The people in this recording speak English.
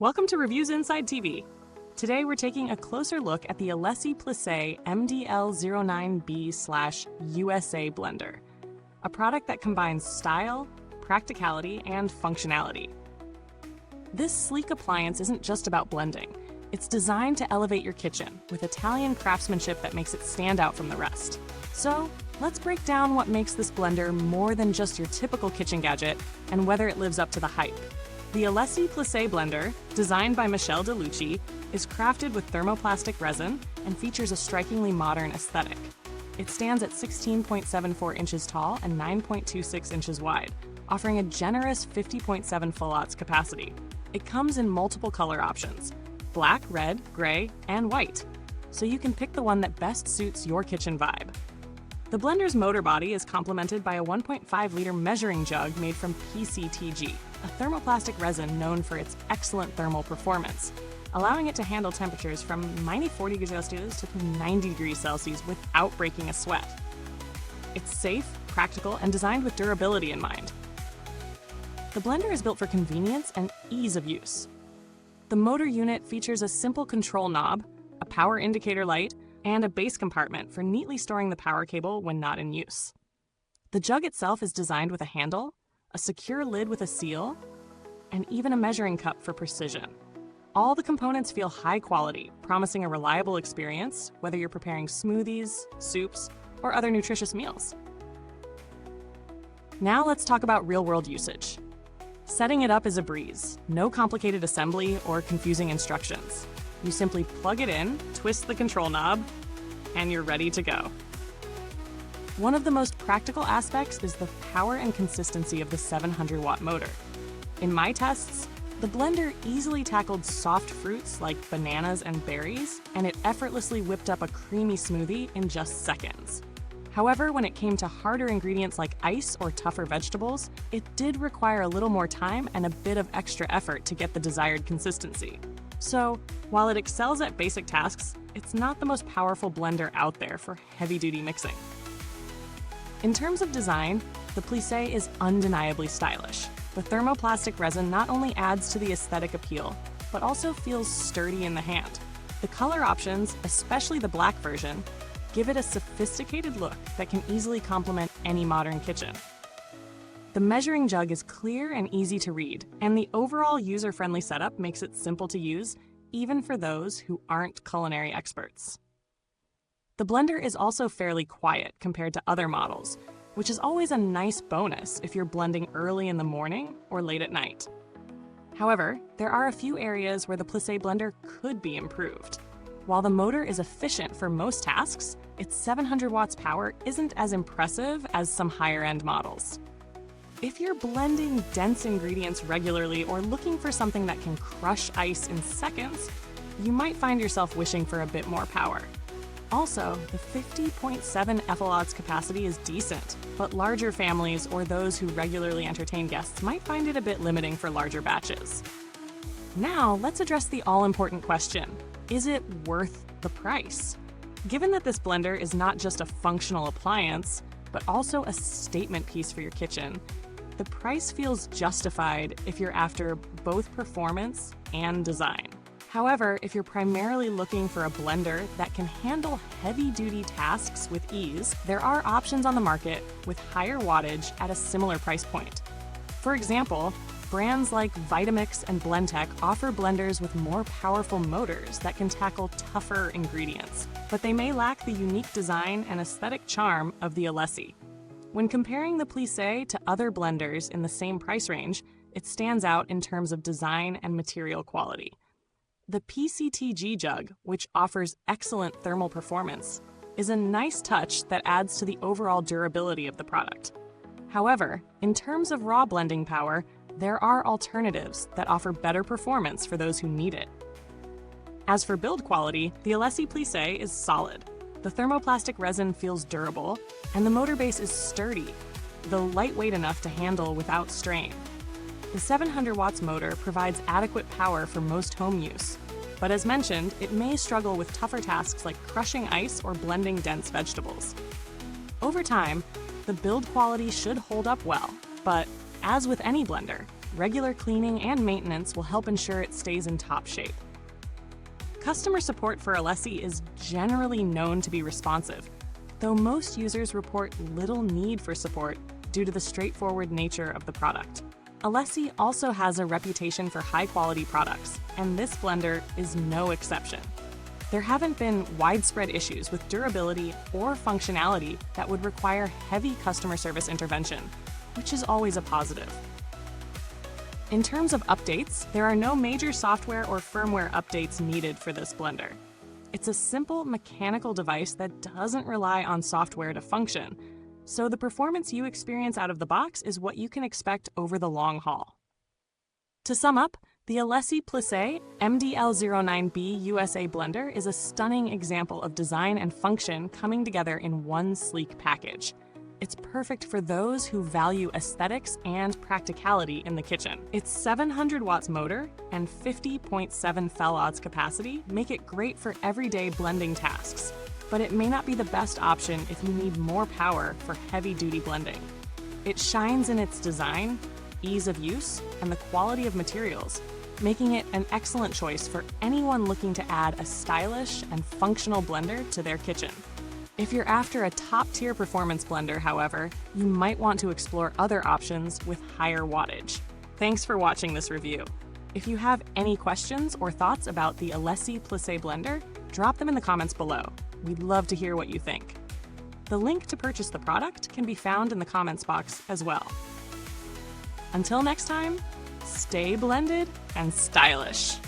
Welcome to Reviewsinsidetv. Today we're taking a closer look at the Alessi Plissé MDL09B/USA blender, a product that combines style, practicality, and functionality. This sleek appliance isn't just about blending. It's designed to elevate your kitchen with Italian craftsmanship that makes it stand out from the rest. So, let's break down what makes this blender more than just your typical kitchen gadget and whether it lives up to the hype. The Alessi Plissé blender, designed by Michele de Lucchi, is crafted with thermoplastic resin and features a strikingly modern aesthetic. It stands at 16.74 inches tall and 9.26 inches wide, offering a generous 50.7 full-aughts capacity. It comes in multiple color options: black, red, gray, and white, so you can pick the one that best suits your kitchen vibe. The blender's motor body is complemented by a 1.5-liter measuring jug made from PCTG, a thermoplastic resin known for its excellent thermal performance, allowing it to handle temperatures from -40 degrees Celsius to 90 degrees Celsius without breaking a sweat. It's safe, practical, and designed with durability in mind. The blender is built for convenience and ease of use. The motor unit features a simple control knob, a power indicator light, and a base compartment for neatly storing the power cable when not in use. The jug itself is designed with a handle, a secure lid with a seal, and even a measuring cup for precision. All the components feel high quality, promising a reliable experience, whether you're preparing smoothies, soups, or other nutritious meals. Now let's talk about real-world usage. Setting it up is a breeze, no complicated assembly or confusing instructions. You simply plug it in, twist the control knob, and you're ready to go. One of the most practical aspects is the power and consistency of the 700-watt motor. In my tests, the blender easily tackled soft fruits like bananas and berries, and it effortlessly whipped up a creamy smoothie in just seconds. However, when it came to harder ingredients like ice or tougher vegetables, it did require a little more time and a bit of extra effort to get the desired consistency. So, while it excels at basic tasks, it's not the most powerful blender out there for heavy-duty mixing. In terms of design, the Plissé is undeniably stylish. The thermoplastic resin not only adds to the aesthetic appeal, but also feels sturdy in the hand. The color options, especially the black version, give it a sophisticated look that can easily complement any modern kitchen. The measuring jug is clear and easy to read, and the overall user-friendly setup makes it simple to use, even for those who aren't culinary experts. The blender is also fairly quiet compared to other models, which is always a nice bonus if you're blending early in the morning or late at night. However, there are a few areas where the Plissé blender could be improved. While the motor is efficient for most tasks, its 700 watts power isn't as impressive as some higher-end models. If you're blending dense ingredients regularly or looking for something that can crush ice in seconds, you might find yourself wishing for a bit more power. Also, the 50.7 full-aughts capacity is decent, but larger families or those who regularly entertain guests might find it a bit limiting for larger batches. Now, let's address the all-important question: is it worth the price? Given that this blender is not just a functional appliance, but also a statement piece for your kitchen, the price feels justified if you're after both performance and design. However, if you're primarily looking for a blender that can handle heavy-duty tasks with ease, there are options on the market with higher wattage at a similar price point. For example, brands like Vitamix and Blendtec offer blenders with more powerful motors that can tackle tougher ingredients, but they may lack the unique design and aesthetic charm of the Alessi. When comparing the Plissé to other blenders in the same price range, it stands out in terms of design and material quality. The PCTG jug, which offers excellent thermal performance, is a nice touch that adds to the overall durability of the product. However, in terms of raw blending power, there are alternatives that offer better performance for those who need it. As for build quality, the Alessi Plissé is solid. The thermoplastic resin feels durable, and the motor base is sturdy, though lightweight enough to handle without strain. The 700 watts motor provides adequate power for most home use, but as mentioned, it may struggle with tougher tasks like crushing ice or blending dense vegetables. Over time, the build quality should hold up well, but as with any blender, Regular cleaning and maintenance will help ensure it stays in top shape. Customer support for Alessi is generally known to be responsive, though most users report little need for support due to the straightforward nature of the product. Alessi also has a reputation for high-quality products, and this blender is no exception. There haven't been widespread issues with durability or functionality that would require heavy customer service intervention, which is always a positive. In terms of updates, there are no major software or firmware updates needed for this blender. It's a simple mechanical device that doesn't rely on software to function, so the performance you experience out of the box is what you can expect over the long haul. To sum up, the Alessi Plissé MDL09B USA blender is a stunning example of design and function coming together in one sleek package. It's perfect for those who value aesthetics and practicality in the kitchen. Its 700 watts motor and 50.7 felodds capacity make it great for everyday blending tasks, but it may not be the best option if you need more power for heavy-duty blending. It shines in its design, ease of use, and the quality of materials, making it an excellent choice for anyone looking to add a stylish and functional blender to their kitchen. If you're after a top-tier performance blender, however, you might want to explore other options with higher wattage. Thanks for watching this review. If you have any questions or thoughts about the Alessi Plissé blender, drop them in the comments below. We'd love to hear what you think. The link to purchase the product can be found in the comments box as well. Until next time, stay blended and stylish.